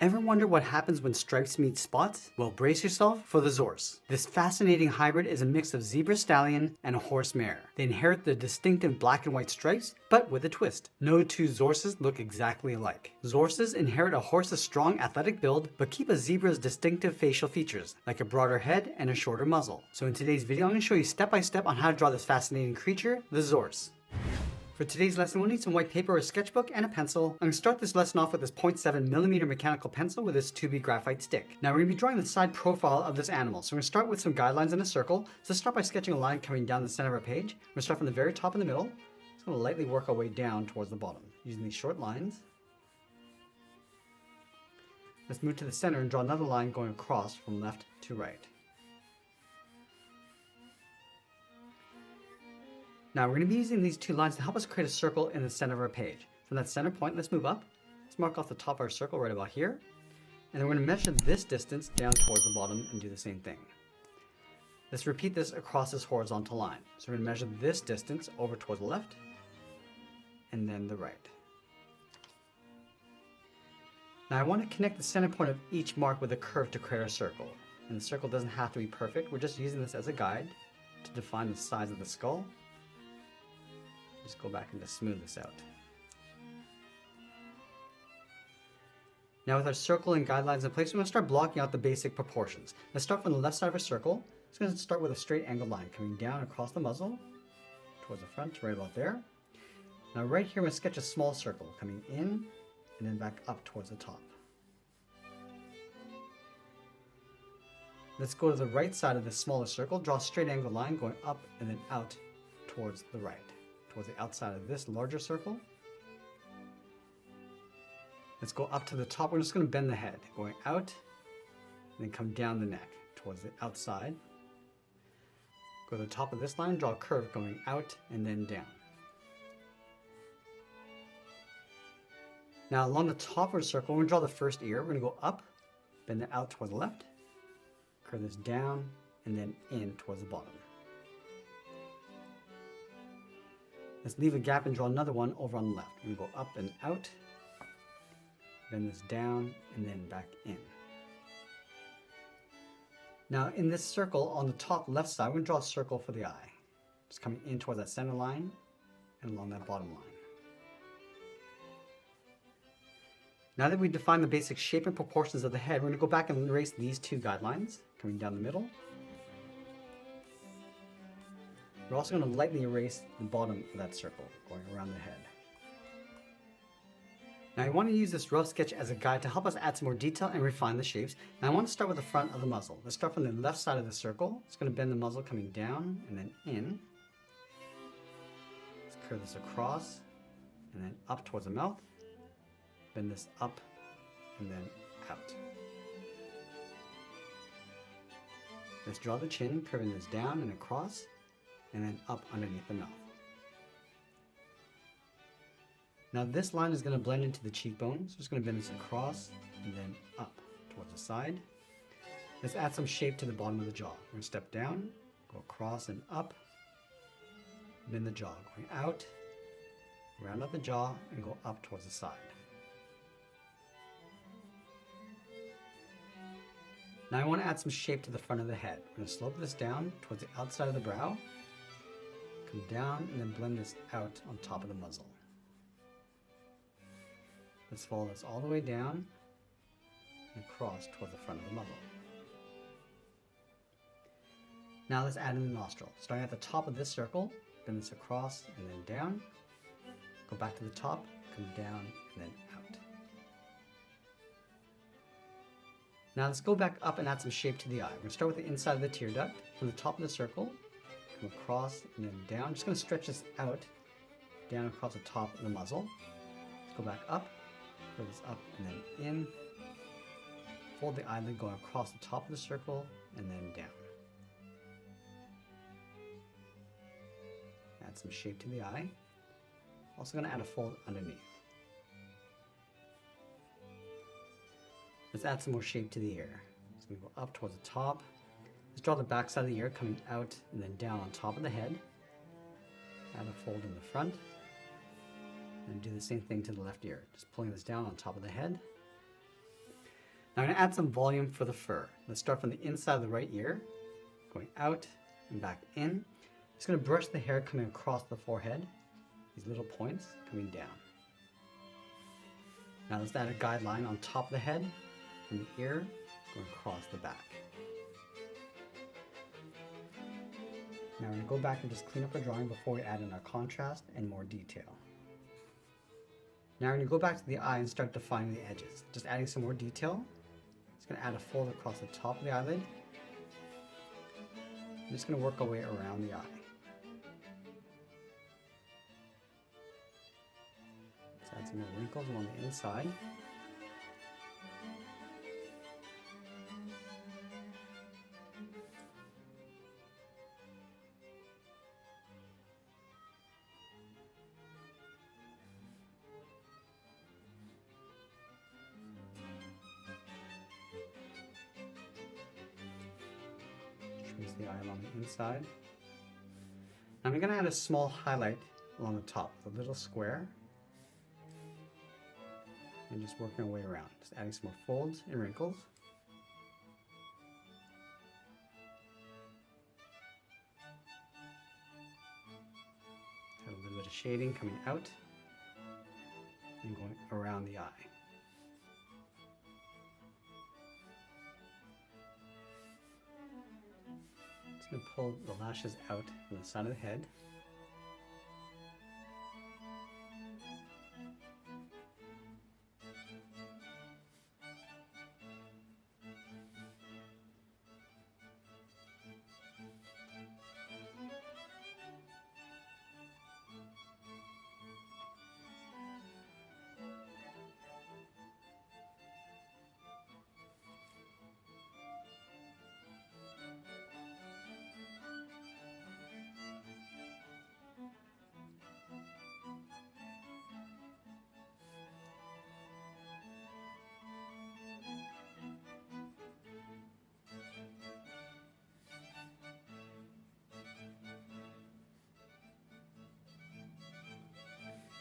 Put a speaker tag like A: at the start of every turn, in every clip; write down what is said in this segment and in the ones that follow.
A: Ever wonder what happens when stripes meet spots? Well, brace yourself for the Zorse. This fascinating hybrid is a mix of zebra stallion and a horse mare. They inherit the distinctive black and white stripes, but with a twist. No two Zorses look exactly alike. Zorses inherit a horse's strong athletic build, but keep a zebra's distinctive facial features, like a broader head and a shorter muzzle. So in today's video, I'm going to show you step by step on how to draw this fascinating creature, the Zorse. For today's lesson, we'll need some white paper or a sketchbook and a pencil. I'm going to start this lesson off with this 0.7mm mechanical pencil with this 2B graphite stick. Now we're going to be drawing the side profile of this animal. So we're going to start with some guidelines in a circle. So let's start by sketching a line coming down the center of our page. We're going to start from the very top in the middle. Just going to lightly work our way down towards the bottom using these short lines. Let's move to the center and draw another line going across from left to right. Now we're going to be using these two lines to help us create a circle in the center of our page. From that center point, let's move up. Let's mark off the top of our circle right about here. And then we're going to measure this distance down towards the bottom and do the same thing. Let's repeat this across this horizontal line. So we're going to measure this distance over towards the left and then the right. Now I want to connect the center point of each mark with a curve to create our circle. And the circle doesn't have to be perfect. We're just using this as a guide to define the size of the skull. Just go back and just smooth this out. Now with our circle and guidelines in place, we're going to start blocking out the basic proportions. Let's start from the left side of our circle. It's going to start with a straight angled line coming down across the muzzle, towards the front, right about there. Now right here, we're going to sketch a small circle coming in and then back up towards the top. Let's go to the right side of this smaller circle, draw a straight angled line going up and then out towards the right. Towards the outside of this larger circle. Let's go up to the top. We're just going to bend the head, going out, and then come down the neck towards the outside. Go to the top of this line, draw a curve going out and then down. Now along the top of the circle, we're going to draw the first ear. We're going to go up, bend it out towards the left, curve this down, and then in towards the bottom. Let's leave a gap and draw another one over on the left. We're going to go up and out, bend this down, and then back in. Now in this circle on the top left side, we're going to draw a circle for the eye. Just coming in towards that center line and along that bottom line. Now that we've defined the basic shape and proportions of the head, we're going to go back and erase these two guidelines, coming down the middle. We're also going to lightly erase the bottom of that circle, going around the head. Now I want to use this rough sketch as a guide to help us add some more detail and refine the shapes. And I want to start with the front of the muzzle. Let's start from the left side of the circle. It's going to bend the muzzle coming down and then in. Let's curve this across and then up towards the mouth. Bend this up and then out. Let's draw the chin, curving this down and across, and then up underneath the mouth. Now this line is going to blend into the cheekbone, so just going to bend this across and then up towards the side. Let's add some shape to the bottom of the jaw. We're going to step down, go across and up, bend the jaw, going out, round out the jaw, and go up towards the side. Now I want to add some shape to the front of the head. We're going to slope this down towards the outside of the brow, come down, and then blend this out on top of the muzzle. Let's follow this all the way down and across towards the front of the muzzle. Now let's add in the nostril. Starting at the top of this circle, bend this across and then down, go back to the top, come down, and then out. Now let's go back up and add some shape to the eye. We're going to start with the inside of the tear duct. From the top of the circle, come across and then down. I'm just going to stretch this out, down across the top of the muzzle. Let's go back up, curve this up and then in. Fold the eyelid going across the top of the circle and then down. Add some shape to the eye. Also going to add a fold underneath. Let's add some more shape to the ear. So we go up towards the top. Let's draw the back side of the ear coming out and then down on top of the head. Add a fold in the front. And do the same thing to the left ear. Just pulling this down on top of the head. Now I'm going to add some volume for the fur. Let's start from the inside of the right ear, going out and back in. Just going to brush the hair coming across the forehead, these little points coming down. Now let's add a guideline on top of the head, from the ear, going across the back. Now we're going to go back and just clean up our drawing before we add in our contrast and more detail. Now we're going to go back to the eye and start defining the edges. Just adding some more detail. Just going to add a fold across the top of the eyelid. I'm just going to work our way around the eye. Let's add some more wrinkles along the inside. Trace the eye along the inside. Now I'm going to add a small highlight along the top, a little square. And just working our way around, just adding some more folds and wrinkles. Have a little bit of shading coming out and going around the eye. Just going to pull the lashes out from the side of the head.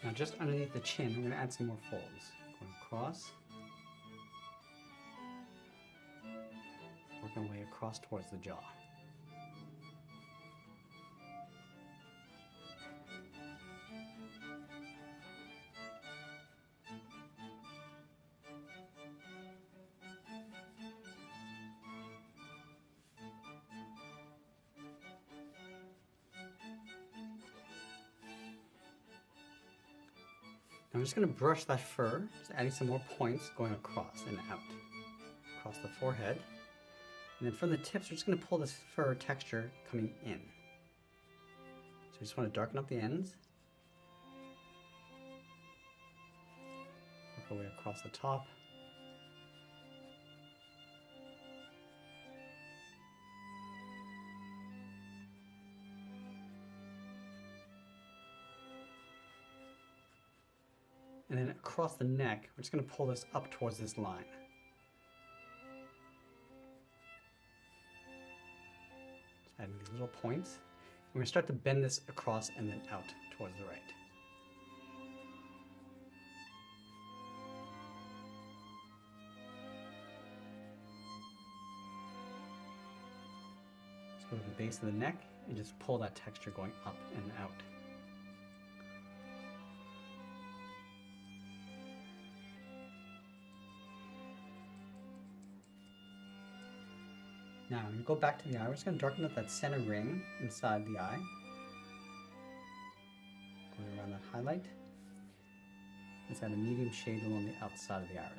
A: Now just underneath the chin, we're going to add some more folds. Going across. Working our way across towards the jaw. Now I'm just going to brush that fur, just adding some more points going across and out, across the forehead. And then from the tips, we're just going to pull this fur texture coming in. So we just want to darken up the ends. Work our way across the top. And then across the neck, we're just going to pull this up towards this line. Just adding these little points. And we're going to start to bend this across and then out towards the right. Let's go to the base of the neck and just pull that texture going up and out. Now I'm going to go back to the eye. We're just going to darken up that center ring inside the eye. Going around that highlight. Let's add a medium shade along the outside of the iris.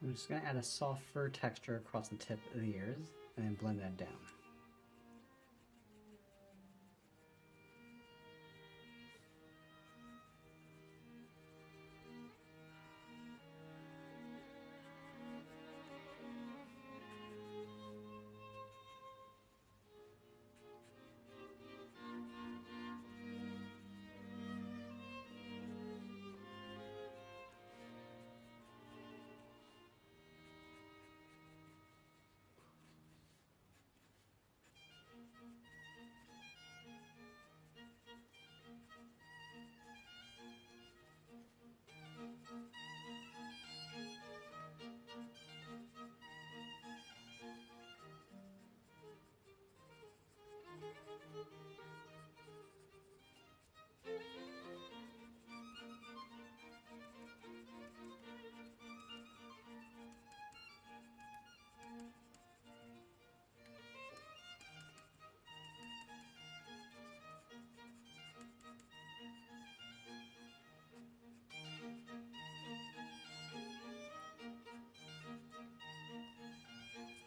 A: I'm just going to add a soft fur texture across the tip of the ears and then blend that down.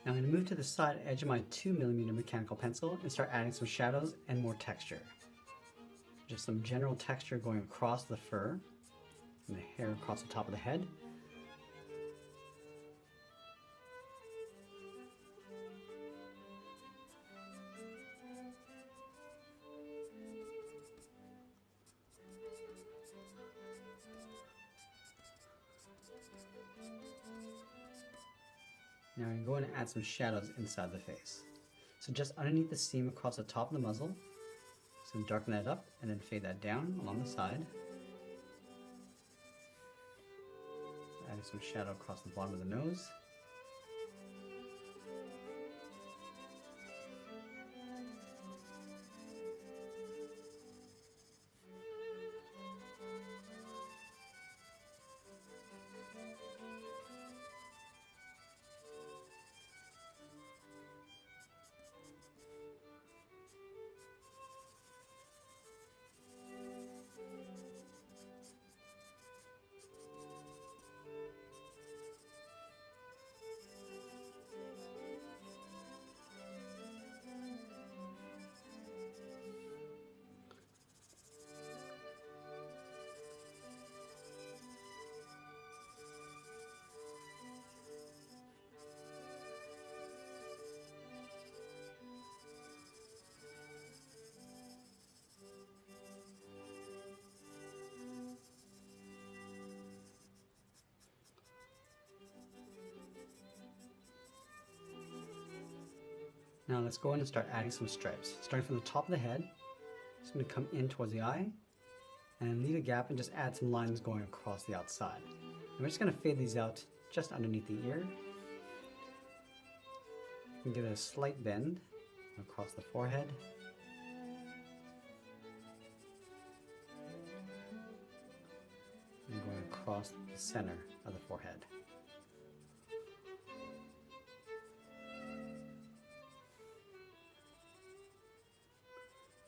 A: Now I'm going to move to the side edge of my 2mm mechanical pencil and start adding some shadows and more texture. Just some general texture going across the fur and the hair across the top of the head. Now I'm going to add some shadows inside the face. So just underneath the seam across the top of the muzzle, just going to darken that up and then fade that down along the side. Adding some shadow across the bottom of the nose. Now let's go in and start adding some stripes. Starting from the top of the head, just going to come in towards the eye and leave a gap and just add some lines going across the outside. And we're just going to fade these out just underneath the ear. And give it a slight bend across the forehead. And going across the center of the forehead.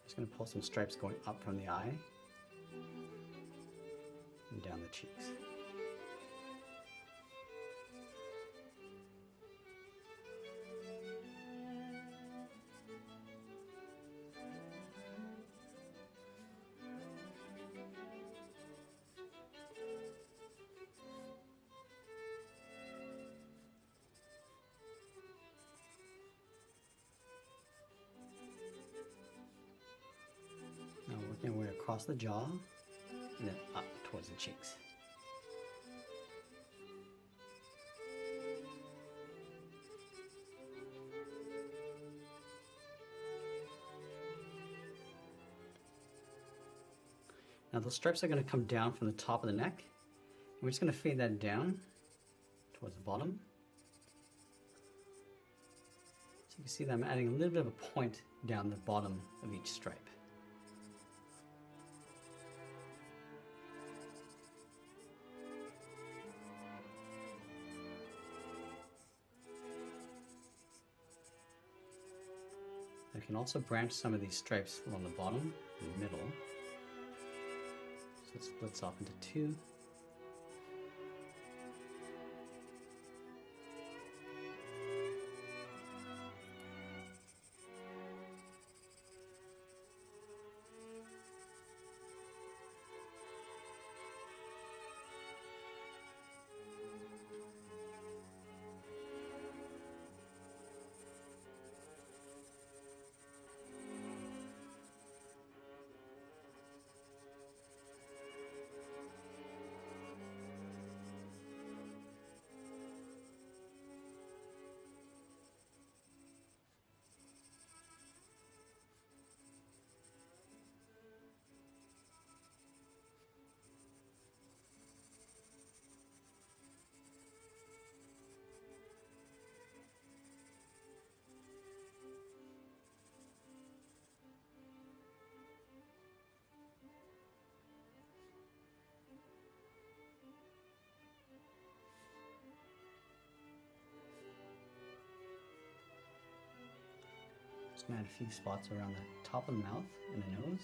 A: Just going to pull some stripes going up from the eye and down the cheeks. Now working our way across the jaw and then up towards the cheeks. Now those stripes are going to come down from the top of the neck. And we're just going to fade that down towards the bottom. So you can see that I'm adding a little bit of a point down the bottom of each stripe. I can also branch some of these stripes along the bottom and the middle. So it splits off into two. Just gonna add a few spots around the top of the mouth and the nose.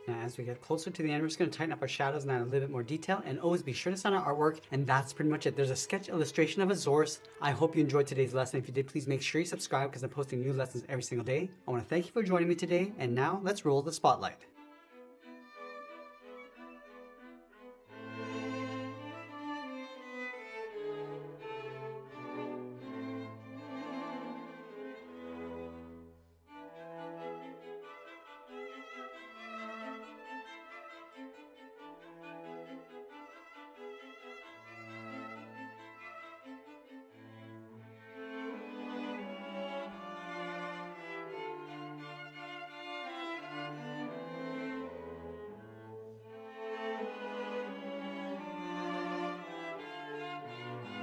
A: Now, as we get closer to the end, we're just going to tighten up our shadows and add a little bit more detail. And always be sure to sign our artwork. And that's pretty much it. There's a sketch illustration of a Zorse. I hope you enjoyed today's lesson. If you did, please make sure you subscribe because I'm posting new lessons every single day. I want to thank you for joining me today. And now let's roll the spotlight.